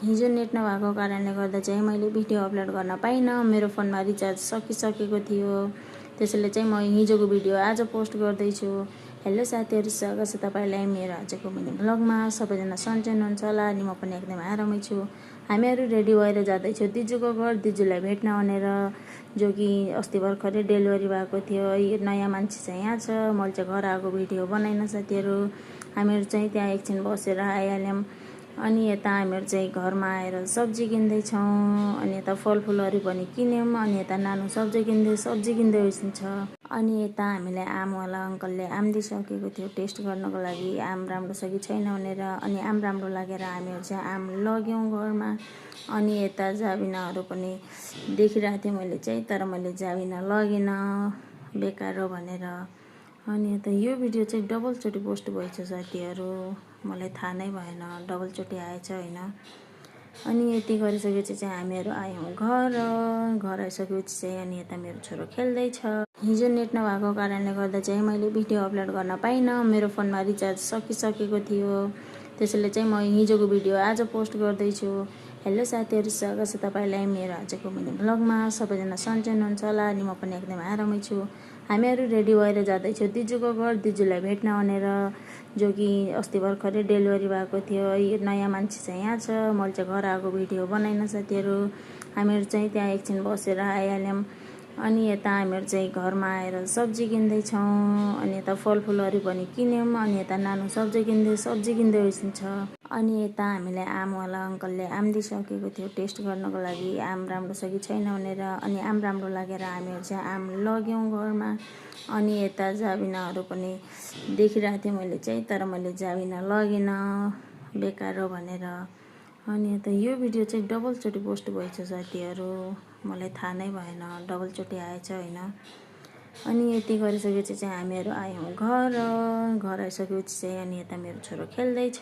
हिजो नेट नभएको कारणले गर्दा चाहिँ मैले भिडियो अपलोड गर्न पाइनँ। मेरो फोनमा रिचार्ज सकिसकेको थियो, त्यसैले चाहिँ म हिजोको भिडियो आज पोस्ट गर्दैछु। हेलो साथीहरू, स्वागत छ तपाईँलाई मेरो आजको मिनी भ्लगमा। सबैजना सन्चै हुनुहुन्छ होला अनि म पनि एकदम आरामै छु। हामीहरू रेडी भएर जाँदैछौँ दिजुको घर, दिजुलाई भेट्न भनेर, जो कि अस्ति भर्खरै डेलिभरी भएको थियो। यो नयाँ मान्छे चाहिँ यहाँ छ। मैले चाहिँ घर आएको भिडियो बनाइन साथीहरू। हामीहरू चाहिँ त्यहाँ एकछिन बसेर आइहाल्यौँ। अनि यता हामीहरू चाहिँ घरमा आएर सब्जी किन्दैछौँ। अनि यता फलफुलहरू पनि किन्यौँ। अनि यता नानु सब्जी किन्दै हुन्छ। अनि यता हामीलाई आमवाला अङ्कलले आम दिइसकेको थियो टेस्ट गर्नको लागि, आम राम्रो छ कि छैन भनेर। अनि आम राम्रो लागेर हामीहरू चाहिँ आम लग्यौँ घरमा। अनि यता जाबिनाहरू पनि देखिरहेको थिएँ मैले चाहिँ, तर मैले जाबिना लगिनँ बेकार हो भनेर। अनि यता यो भिडियो चाहिँ डबलचोटि पोस्ट भएछ साथीहरू, मलाई थाहा नै भएन डबलचोटि आएछ होइन। अनि यति गरिसकेपछि चाहिँ हामीहरू आयौँ घर आइसकेपछि चाहिँ अनि यता मेरो छोरो खेल्दैछ। हिजो नेट नभएको कारणले गर्दा चाहिँ मैले भिडियो अपलोड गर्न पाइनँ। मेरो फोनमा रिचार्ज सकिसकेको थियो, त्यसैले चाहिँ म हिजोको भिडियो आज पोस्ट गर्दैछु। हेलो साथीहरू, स्वागत छ तपाईँलाई मेरो आजको मिनी भ्लगमा। सबैजना सन्चै हुनुहुन्छ होला अनि म पनि एकदम आरामै छु। हामीहरू रेडी भएर जाँदैछौँ दिजुको घर, दिजुलाई भेट्न भनेर, जो कि अस्ति भर्खरै डेलिभरी भएको थियो। यो नयाँ मान्छे चाहिँ यहाँ छ। मैले चाहिँ घर आएको भिडियो बनाइन साथीहरू। हामीहरू चाहिँ त्यहाँ एकछिन बसेर आइहाल्यौँ। अनि यता हामीहरू चाहिँ घरमा आएर सब्जी किन्दैछौँ। अनि यता फलफुलहरू पनि किन्यौँ। अनि यता नानु सब्जी किन्दै हुन्छ। अनि यता हामीलाई आमवाला अङ्कलले आम दिइसकेको थियो टेस्ट गर्नको लागि, आम राम्रो छ कि छैन भनेर। अनि आम राम्रो लागेर हामीहरू चाहिँ आम लग्यौँ घरमा। अनि यता जाबिनाहरू पनि देखिरहेको थिएँ मैले चाहिँ, तर मैले जाबिना लगिनँ बेकार हो भनेर। अनि यता यो भिडियो चाहिँ डबलचोटि पोस्ट भएछ साथीहरू, मलाई थाहा नै भएन डबलचोटि आएछ होइन। अनि यति गरिसकेपछि चाहिँ हामीहरू आयौँ घर आइसकेपछि चाहिँ अनि यता मेरो छोरो खेल्दैछ।